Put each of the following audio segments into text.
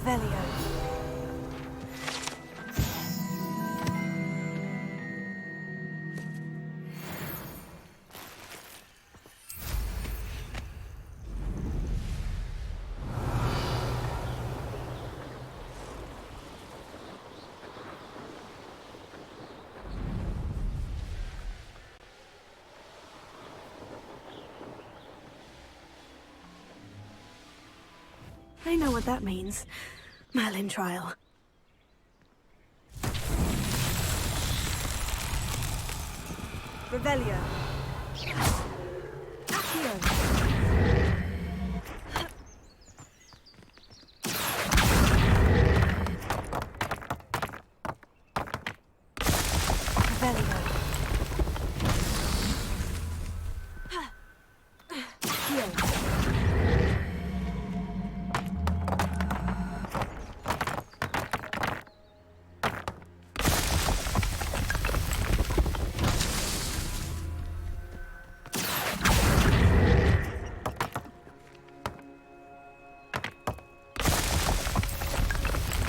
Revelio. I know what that means. Merlin trial. Revelio. Accio. Revelio. Accio.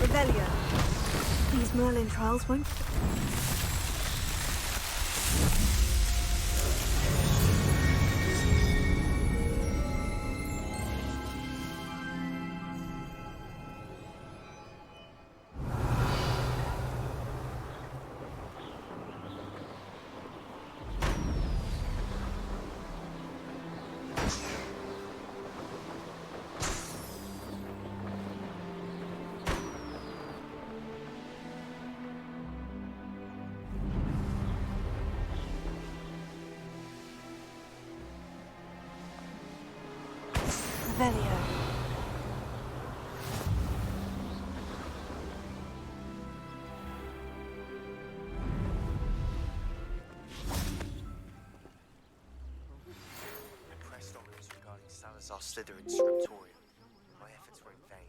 Revelio. These Merlin trials won't... Revelio. I pressed Ominis regarding Salazar Slytherin's Scriptorium. My efforts were in vain.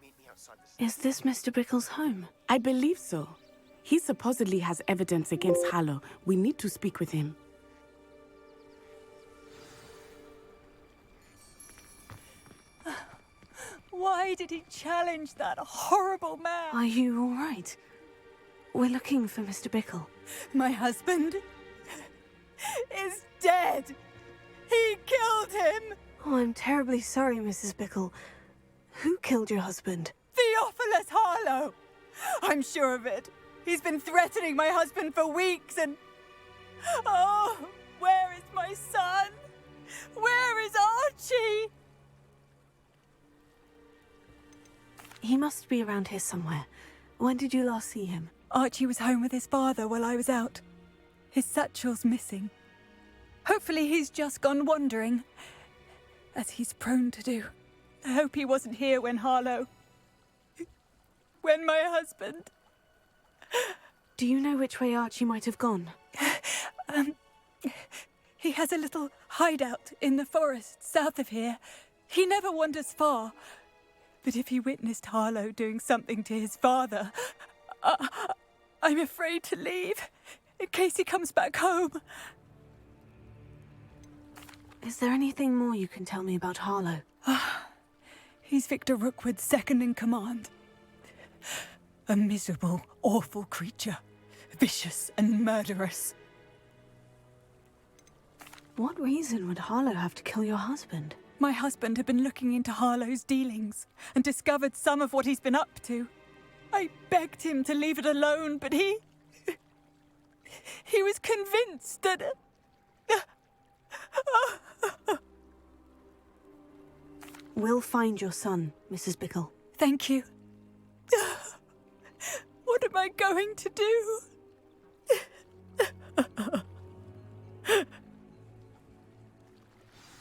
Meet me outside the... Is this Mr. Bickle's home? I believe so. He supposedly has evidence against Harlow. We need to speak with him. Why did he challenge that horrible man? Are you all right? We're looking for Mr. Bickle. My husband is dead. He killed him. Oh, I'm terribly sorry, Mrs. Bickle. Who killed your husband? Theophilus Harlow. I'm sure of it. He's been threatening my husband for weeks and... Oh, where is my son? Where is Archie? He must be around here somewhere. When did you last see him? Archie was home with his father while I was out. His satchel's missing. Hopefully he's just gone wandering, as he's prone to do. I hope he wasn't here when Harlow... when my husband... Do you know which way Archie might have gone? He has a little hideout in the forest south of here. He never wanders far. But if he witnessed Harlow doing something to his father, I'm afraid to leave, in case he comes back home. Is there anything more you can tell me about Harlow? He's Victor Rookwood's second in command. A miserable, awful creature. Vicious and murderous. What reason would Harlow have to kill your husband? My husband had been looking into Harlow's dealings and discovered some of what he's been up to. I begged him to leave it alone, but he was convinced that... We'll find your son, Mrs. Bickle. Thank you. What am I going to do?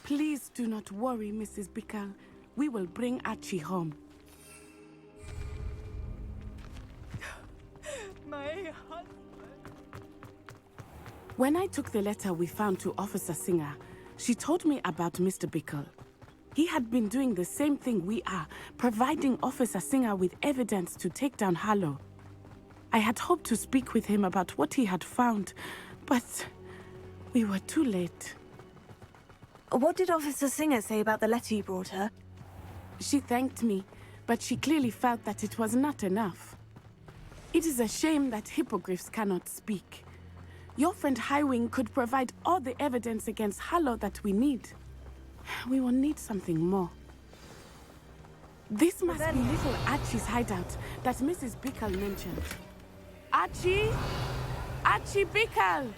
Please do not worry, Mrs. Bickle. We will bring Archie home. My husband... When I took the letter we found to Officer Singer, she told me about Mr. Bickle. He had been doing the same thing we are, providing Officer Singer with evidence to take down Harlow. I had hoped to speak with him about what he had found, but we were too late. What did Officer Singer say about the letter you brought her? She thanked me, but she clearly felt that it was not enough. It is a shame that hippogriffs cannot speak. Your friend Highwing could provide all the evidence against Harlow that we need. We will need something more. This must be little Archie's hideout that Mrs. Bickle mentioned. Archie? Archie Bickle!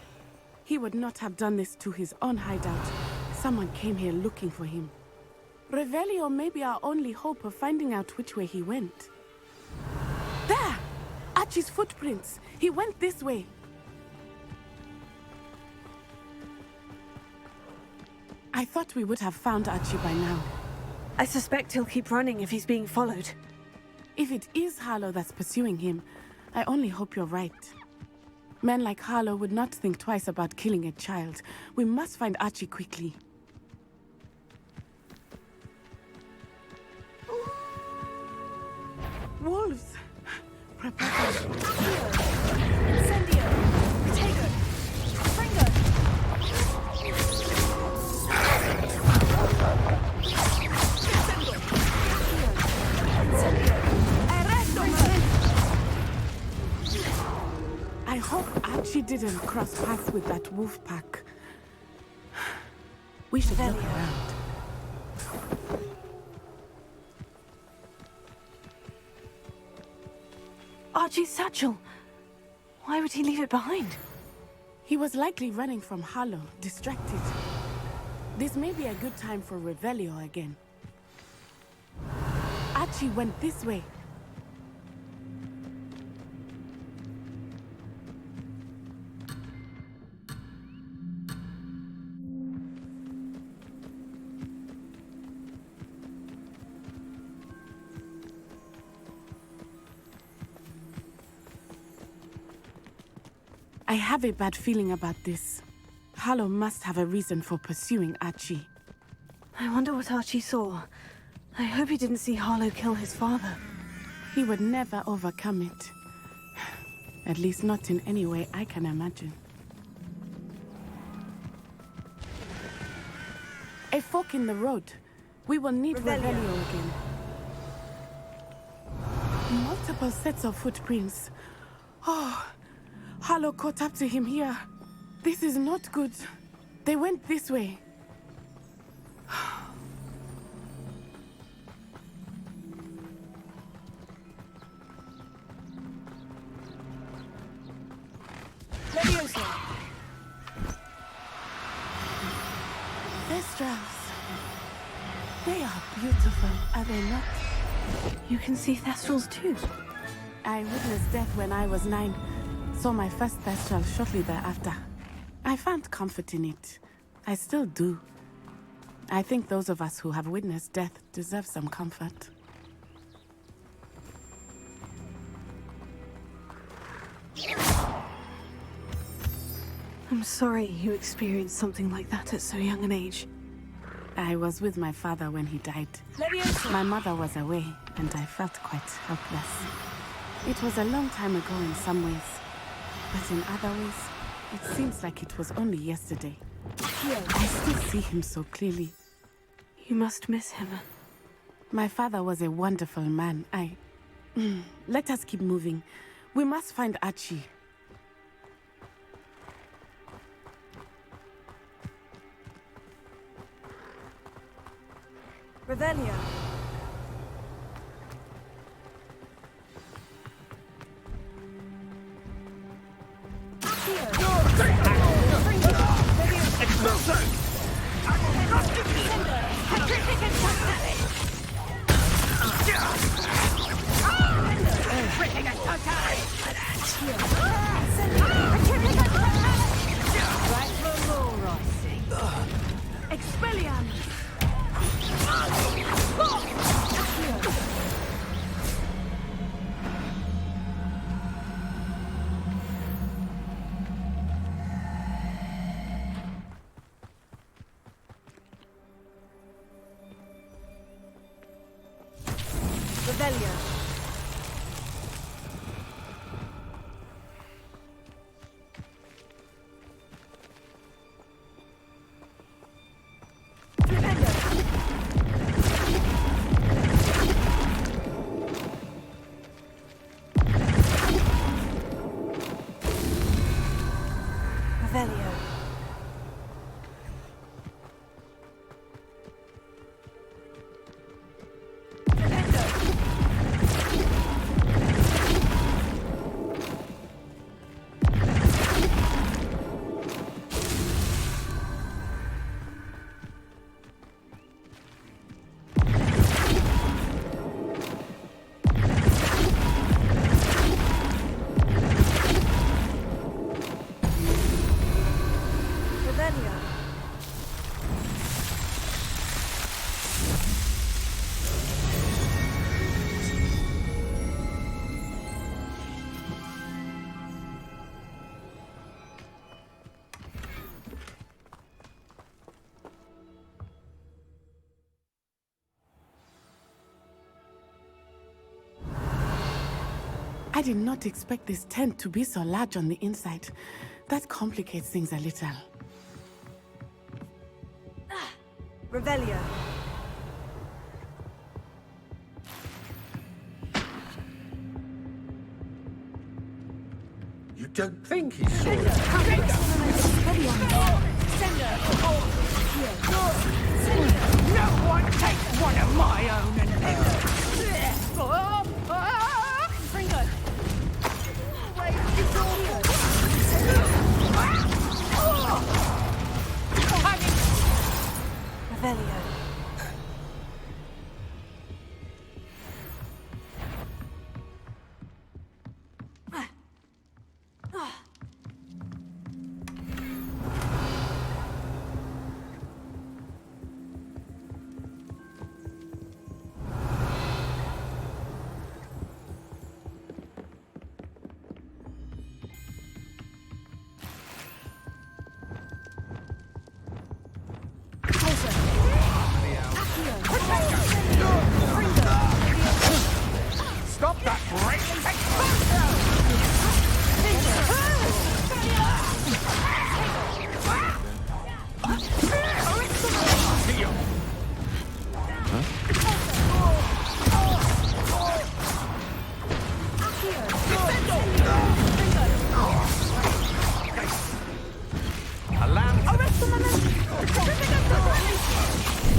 He would not have done this to his own hideout. Someone came here looking for him. Revelio may be our only hope of finding out which way he went. There! Archie's footprints. He went this way. I thought we would have found Archie by now. I suspect he'll keep running if he's being followed. If it is Harlow that's pursuing him, I only hope you're right. Men like Harlow would not think twice about killing a child. We must find Archie quickly. Wolves! Prepare. Incendio! Potato! Fringo! I hope Archie didn't cross paths with that wolf pack. We should look around. Archie's satchel. Why would he leave it behind? He was likely running from Harlow, distracted. This may be a good time for Revelio again. Archie went this way. I have a bad feeling about this. Harlow must have a reason for pursuing Archie. I wonder what Archie saw. I hope he didn't see Harlow kill his father. He would never overcome it. At least not in any way I can imagine. A fork in the road. We will need Revelio again. Multiple sets of footprints. Oh, Harlow caught up to him here. This is not good. They went this way. Leviosa! Thestrals. They are beautiful, are they not? You can see Thestrals too. I witnessed death when I was 9. Saw my first Thestral shortly thereafter. I found comfort in it. I still do. I think those of us who have witnessed death deserve some comfort. I'm sorry you experienced something like that at so young an age. I was with my father when he died. Leviosa! My mother was away, and I felt quite helpless. It was a long time ago in some ways, but in other ways, it seems like it was only yesterday. I still see him so clearly. You must miss him. My father was a wonderful man. Let us keep moving. We must find Archie. Revelio! Revelio! I did not expect this tent to be so large on the inside. That complicates things a little. Revelio. You don't think he saw it? No one takes one of my own and Revelio. stop that great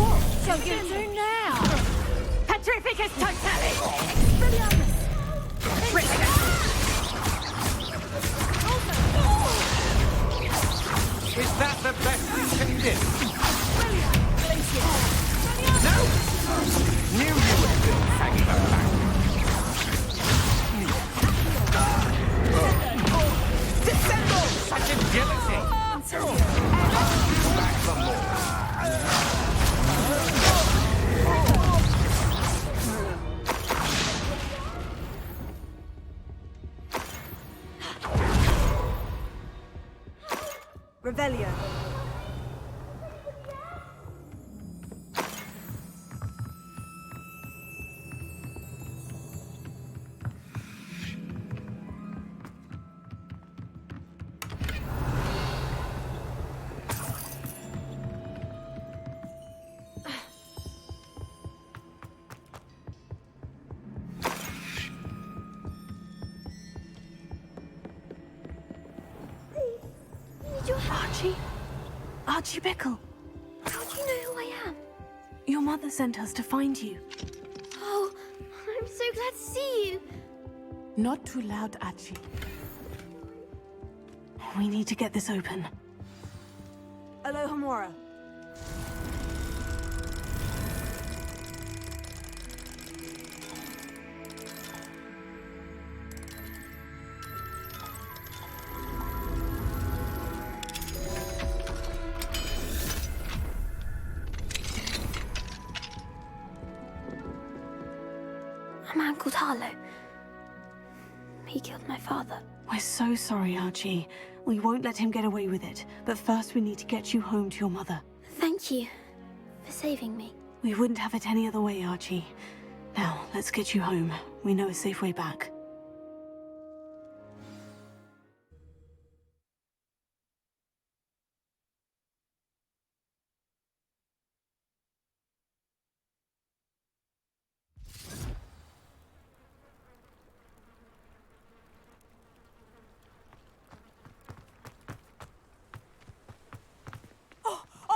What shall you do now? Petrificus totalis! Is that the best you can do? No! Knew you would still hanging around. Dissemble! Such agility! Back for more. Revelio. Archie? Archie Bickle. How do you know who I am? Your mother sent us to find you. Oh, I'm so glad to see you. Not too loud, Archie. We need to get this open. Alohomora. A man called Harlow. He killed my father. We're so sorry, Archie. We won't let him get away with it. But first we need to get you home to your mother. Thank you for saving me. We wouldn't have it any other way, Archie. Now, let's get you home. We know a safe way back.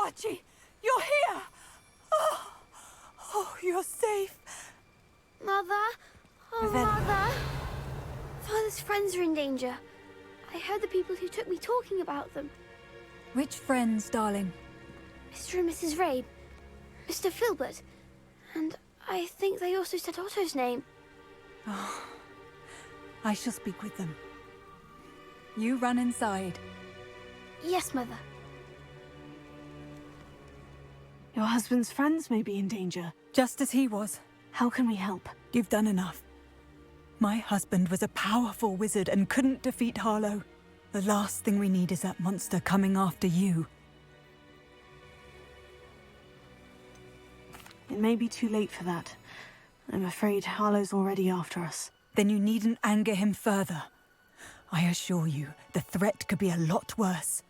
Archie, you're here! Oh, you're safe. Mother? Oh, Mother! Father's friends are in danger. I heard the people who took me talking about them. Which friends, darling? Mr. and Mrs. Rabe, Mr. Filbert, and I think they also said Otto's name. Oh, I shall speak with them. You run inside. Yes, Mother. Your husband's friends may be in danger. Just as he was. How can we help? You've done enough. My husband was a powerful wizard and couldn't defeat Harlow. The last thing we need is that monster coming after you. It may be too late for that. I'm afraid Harlow's already after us. then you needn't anger him further. I assure you, the threat could be a lot worse.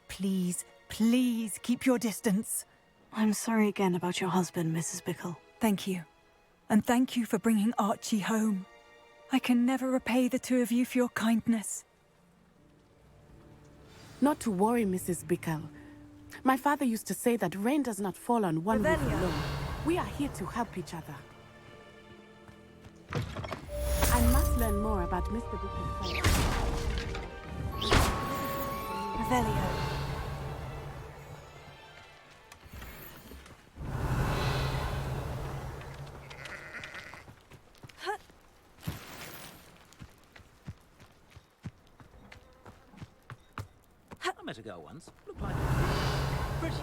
Please, please keep your distance. I'm sorry again about your husband, Mrs. Bickle. Thank you. And thank you for bringing Archie home. I can never repay the two of you for your kindness. Not to worry, Mrs. Bickle. My father used to say that rain does not fall on one roof alone. We are here to help each other. I must learn more about Mr. Bickle's family. Revelio. I met a girl once. Looked like pretty.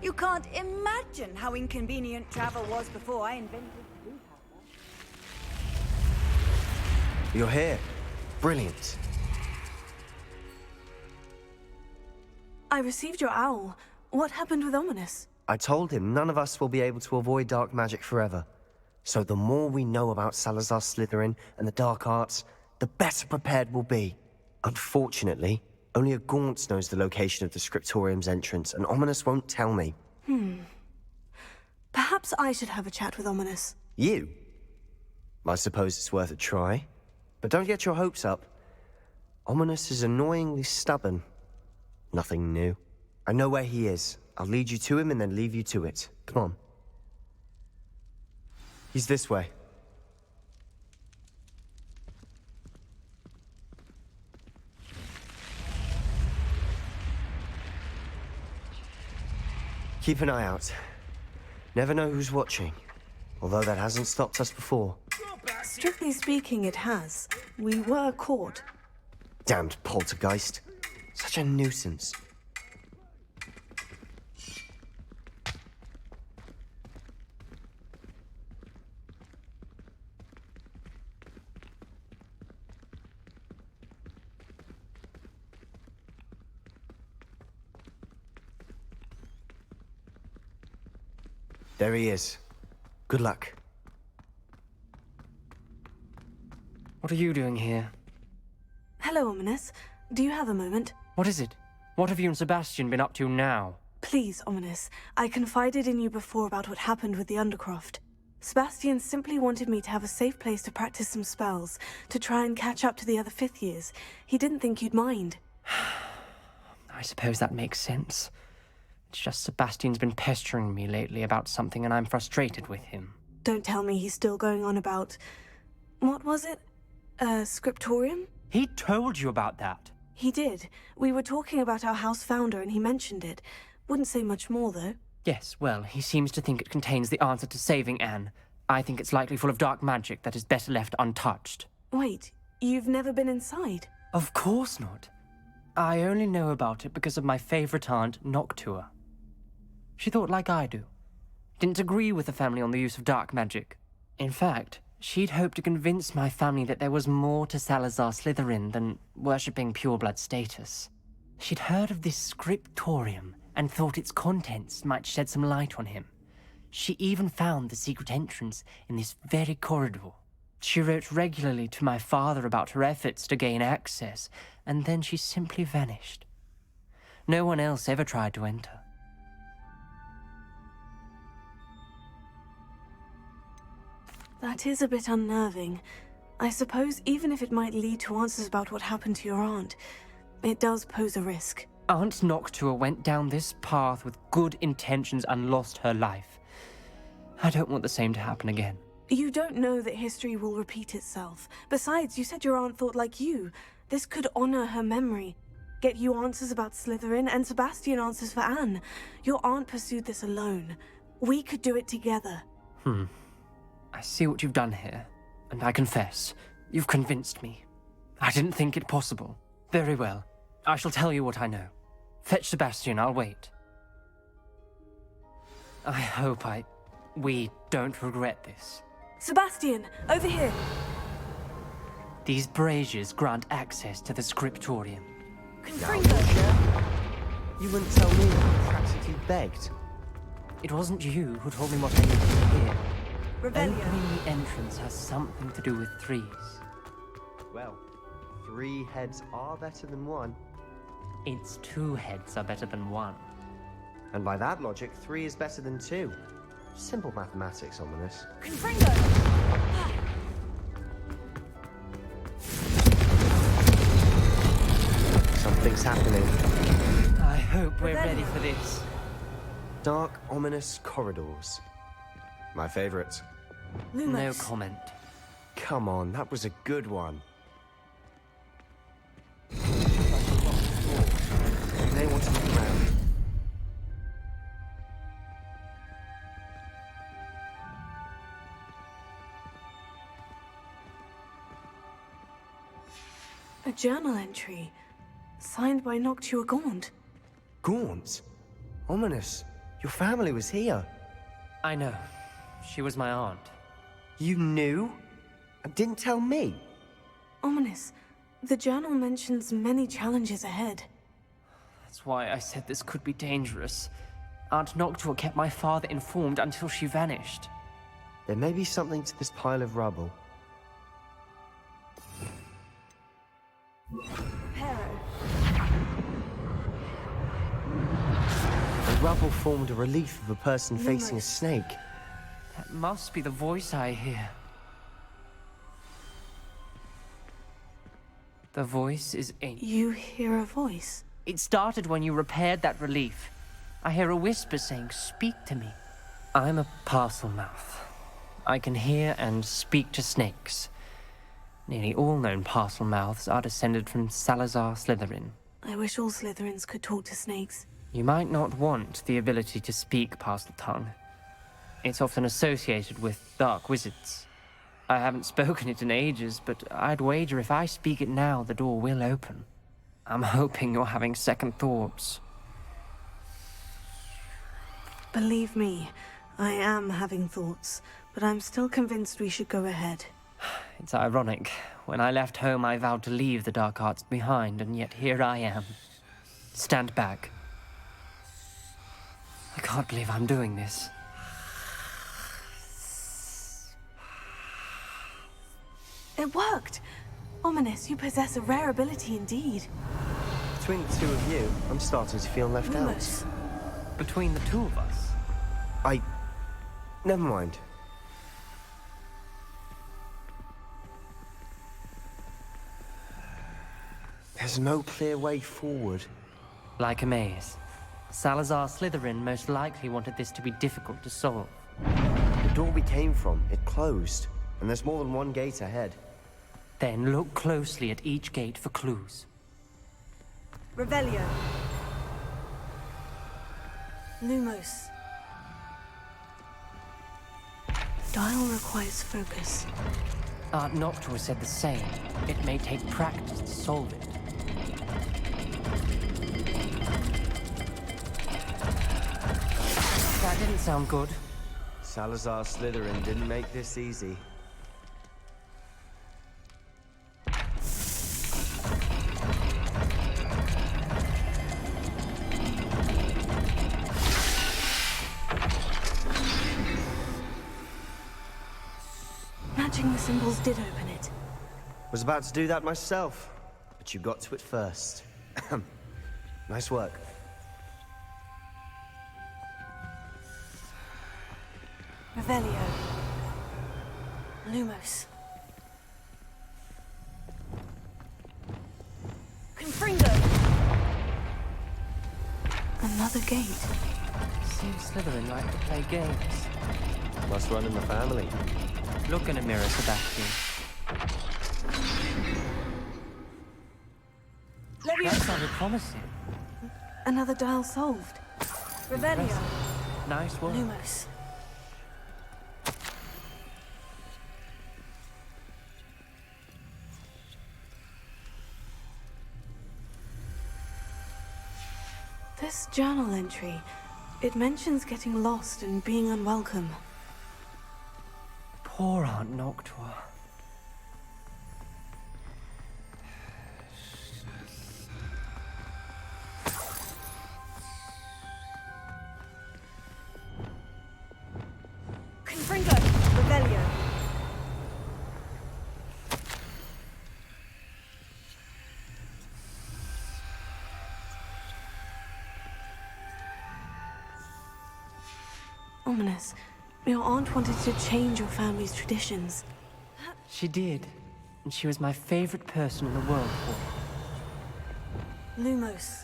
You can't imagine how inconvenient travel was before I invented blue powder. You're here. Brilliant. I received your owl. What happened with Ominis? I told him none of us will be able to avoid dark magic forever. So the more we know about Salazar Slytherin and the dark arts, the better prepared we'll be. Unfortunately, only a Gaunt knows the location of the Scriptorium's entrance, and Ominis won't tell me. Perhaps I should have a chat with Ominis. You? I suppose it's worth a try. But don't get your hopes up. Ominis is annoyingly stubborn. Nothing new. I know where he is. I'll lead you to him and then leave you to it. Come on. He's this way. Keep an eye out. Never know who's watching. Although that hasn't stopped us before. Strictly speaking, it has. We were caught. Damned poltergeist. Such a nuisance. There he is. Good luck. What are you doing here? Hello, Ominis. Do you have a moment? What is it? What have you and Sebastian been up to now? Please, Ominis. I confided in you before about what happened with the Undercroft. Sebastian simply wanted me to have a safe place to practice some spells, to try and catch up to the other fifth years. He didn't think you'd mind. I suppose that makes sense. It's just Sebastian's been pestering me lately about something and I'm frustrated with him. Don't tell me he's still going on about... What was it? Scriptorium? He told you about that? He did. We were talking about our house founder and he mentioned it. Wouldn't say much more, though. Yes, well, he seems to think it contains the answer to saving Anne. I think it's likely full of dark magic that is better left untouched. Wait, you've never been inside? Of course not. I only know about it because of my favorite aunt, Noctua. She thought like I do. Didn't agree with the family on the use of dark magic. In fact, she'd hoped to convince my family that there was more to Salazar Slytherin than worshipping pureblood status. She'd heard of this Scriptorium and thought its contents might shed some light on him. She even found the secret entrance in this very corridor. She wrote regularly to my father about her efforts to gain access, and then she simply vanished. No one else ever tried to enter. That is a bit unnerving. I suppose even if it might lead to answers about what happened to your aunt, it does pose a risk. Aunt Noctua went down this path with good intentions and lost her life. I don't want the same to happen again. You don't know that history will repeat itself. Besides, you said your aunt thought like you. This could honor her memory. Get you answers about Slytherin, and Sebastian answers for Anne. Your aunt pursued this alone. We could do it together. I see what you've done here, and I confess, you've convinced me. I didn't think it possible. Very well. I shall tell you what I know. Fetch Sebastian, I'll wait. I hope we don't regret this. Sebastian, over here. These braziers grant access to the Scriptorium. Confringo. You wouldn't tell me that you practically begged. It wasn't you who told me what I needed to hear. Rebellion. Opening the entrance has something to do with threes. Well, 3 heads are better than 1. It's 2 heads are better than 1. And by that logic, 3 is better than 2. Simple mathematics, Ominis. Confringo. Something's happening. I hope we're ready for this. Dark, ominous corridors. My favorite. No Lumos. comment. Come on, that was a good one. You may want to look around. A journal entry. Signed by Noctua Gaunt. Gaunt? Ominis, your family was here. I know. She was my aunt. You knew? And didn't tell me? Ominis, the journal mentions many challenges ahead. That's why I said this could be dangerous. Aunt Noctua kept my father informed until she vanished. There may be something to this pile of rubble. The rubble formed a relief of a person facing a snake. That must be the voice I hear. The voice is ancient. You hear a voice. It started when you repaired that relief. I hear a whisper saying, "Speak to me." I'm a parcel mouth. I can hear and speak to snakes. Nearly all known parcel mouths are descended from Salazar Slytherin. I wish all Slytherins could talk to snakes. You might not want the ability to speak parcel tongue. It's often associated with dark wizards. I haven't spoken it in ages, but I'd wager if I speak it now, the door will open. I'm hoping you're having second thoughts. Believe me, I am having thoughts, but I'm still convinced we should go ahead. It's ironic. When I left home, I vowed to leave the dark arts behind, and yet here I am. Stand back. I can't believe I'm doing this. It worked! Ominis, you possess a rare ability indeed. Between the 2 of you, I'm starting to feel left Lumos. out. Between the 2 of us. Never mind. There's no clear way forward. Like a maze. Salazar Slytherin most likely wanted this to be difficult to solve. The door we came from, it closed. And there's more than one gate ahead. Then look closely at each gate for clues. Revelio. Lumos. Dial requires focus. Aunt Noctua said the same. It may take practice to solve it. That didn't sound good. Salazar Slytherin didn't make this easy. Matching the symbols did open it. Was about to do that myself, but you got to it first. Nice work. Revelio. Lumos. Confringo. Another gate. Seems Slytherin like to play games. Must run in the family. Look in a mirror, Sebastian. That sounded promising. Another dial solved. Revelio. Nice work. Lumos. This journal entry, it mentions getting lost and being unwelcome. Poor Aunt Noctua. Confringo, Revelio. Ominis, your aunt wanted to change your family's traditions. She did. And she was my favorite person in the world for it. Lumos.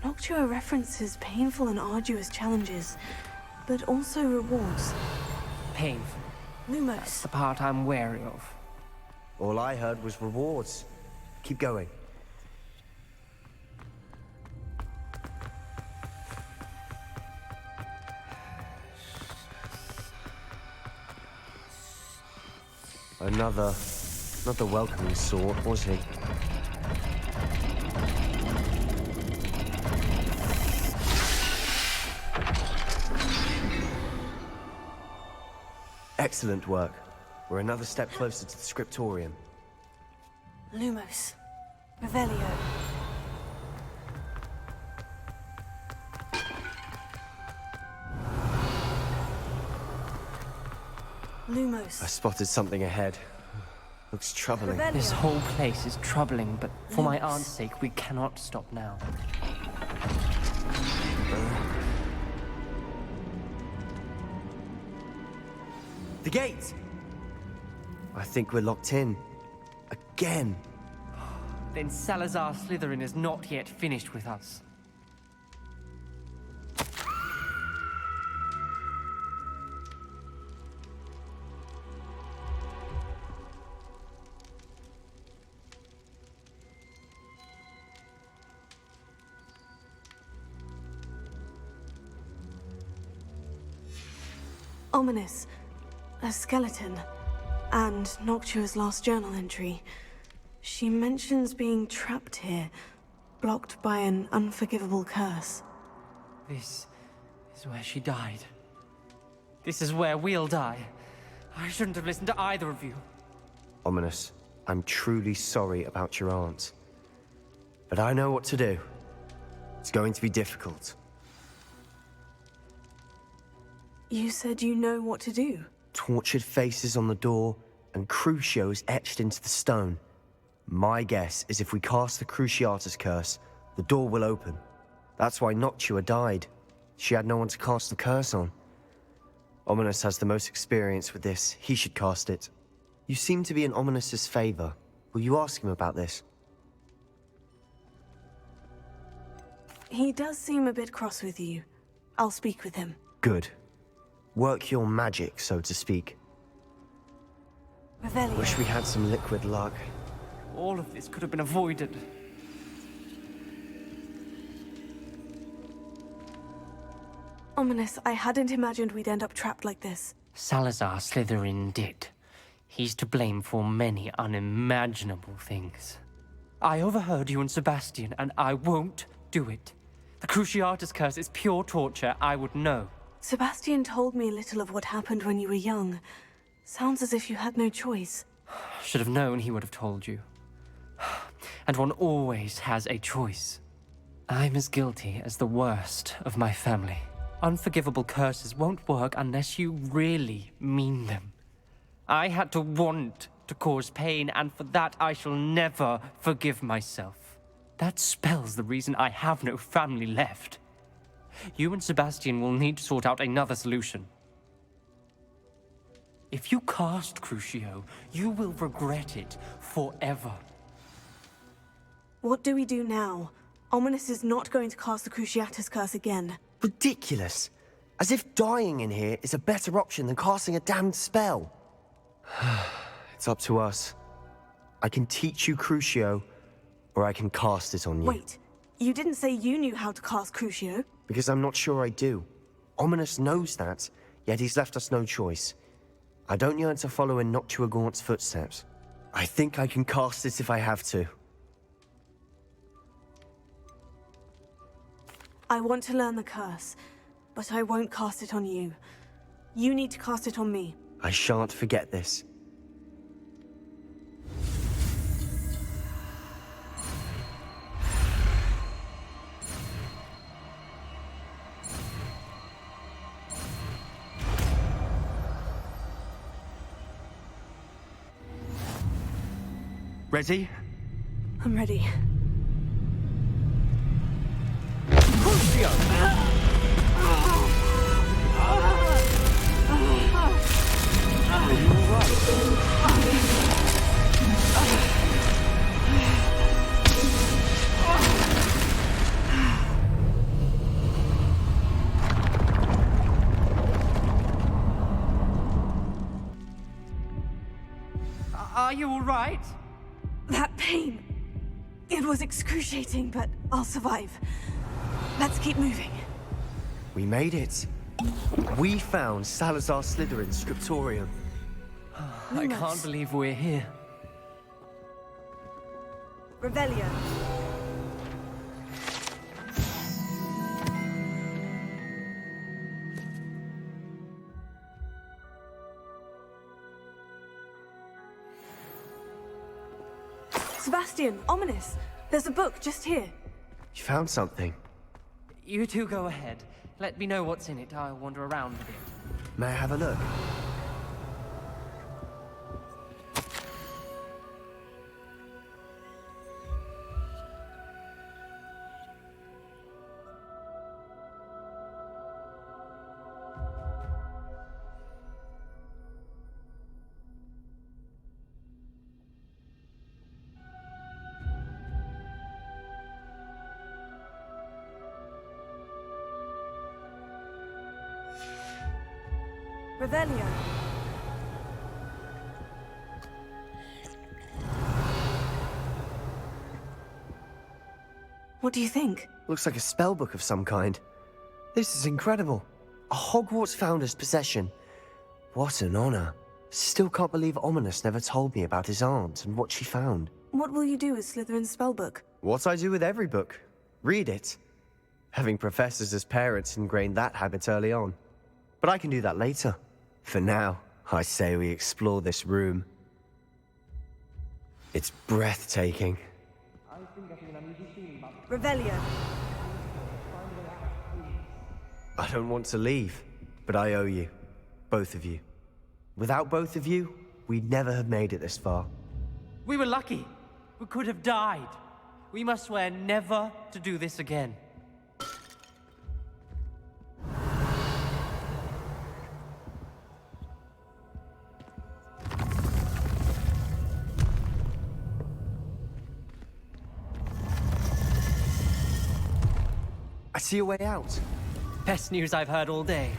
Noctua references painful and arduous challenges, but also rewards. Painful. Lumos. The part I'm wary of. All I heard was rewards. Keep going. Another... not the welcoming sort, was he? Excellent work. We're another step closer to the Scriptorium. Lumos. Revelio. Lumos. I spotted something ahead. Looks troubling. Revelio. This whole place is troubling, but for my Lumos. aunt's sake, we cannot stop now. The gate! I think we're locked in. Again. Then Salazar Slytherin is not yet finished with us. Ominis. A skeleton. And Noctua's last journal entry. She mentions being trapped here, blocked by an unforgivable curse. This is where she died. This is where we'll die. I shouldn't have listened to either of you. Ominis, I'm truly sorry about your aunt. But I know what to do. It's going to be difficult. You said you know what to do. Tortured faces on the door, and Crucios etched into the stone. My guess is if we cast the Cruciatus curse, the door will open. That's why Noctua died. She had no one to cast the curse on. Ominis has the most experience with this. He should cast it. You seem to be in Ominis's favor. Will you ask him about this? He does seem a bit cross with you. I'll speak with him. Good. Work your magic, so to speak. Revelio. Wish we had some liquid luck. All of this could have been avoided. Ominis, I hadn't imagined we'd end up trapped like this. Salazar Slytherin did. He's to blame for many unimaginable things. I overheard you and Sebastian, and I won't do it. The Cruciatus curse is pure torture, I would know. Sebastian told me a little of what happened when you were young. Sounds as if you had no choice. Should have known he would have told you. And one always has a choice. I'm as guilty as the worst of my family. Unforgivable curses won't work unless you really mean them. I had to want to cause pain, and for that I shall never forgive myself. That spells the reason I have no family left. You and Sebastian will need to sort out another solution. If you cast Crucio, you will regret it forever. What do we do now? Ominis is not going to cast the Cruciatus curse again. Ridiculous. As if dying in here is a better option than casting a damned spell. It's up to us. I can teach you Crucio, or I can cast it on you. Wait, you didn't say you knew how to cast Crucio? Because I'm not sure I do. Ominis knows that, yet he's left us no choice. I don't yearn to follow in Noctua Gaunt's footsteps. I think I can cast it if I have to. I want to learn the curse, but I won't cast it on you. You need to cast it on me. I shan't forget this. Ready? I'm ready. Are you all right? That pain. It was excruciating, but I'll survive. Let's keep moving. We made it. We found Salazar Slytherin's Scriptorium. I can't believe we're here. Revelio. Sebastian, Ominis. There's a book just here. You found something. You two go ahead. Let me know what's in it. I'll wander around a bit. May I have a look? Revelio. What do you think? Looks like a spellbook of some kind. This is incredible. A Hogwarts founder's possession. What an honor. Still can't believe Ominis never told me about his aunt and what she found. What will you do with Slytherin's spellbook? What I do with every book. Read it. Having professors as parents ingrained that habit early on. But I can do that later. For now, I say we explore this room. It's breathtaking. Revelio. I don't want to leave, but I owe you. Both of you. Without both of you, we'd never have made it this far. We were lucky. We could have died. We must swear never to do this again. I see a way out. Best news I've heard all day.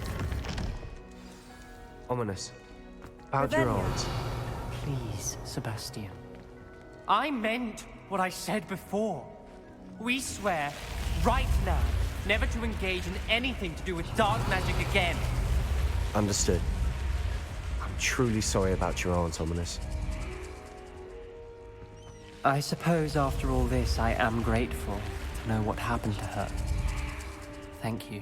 Ominis. About your aunt. Please, Sebastian. I meant what I said before. We swear, right now, never to engage in anything to do with dark magic again. Understood. I'm truly sorry about your aunt, Ominis. I suppose after all this, I am grateful to know what happened to her. Thank you.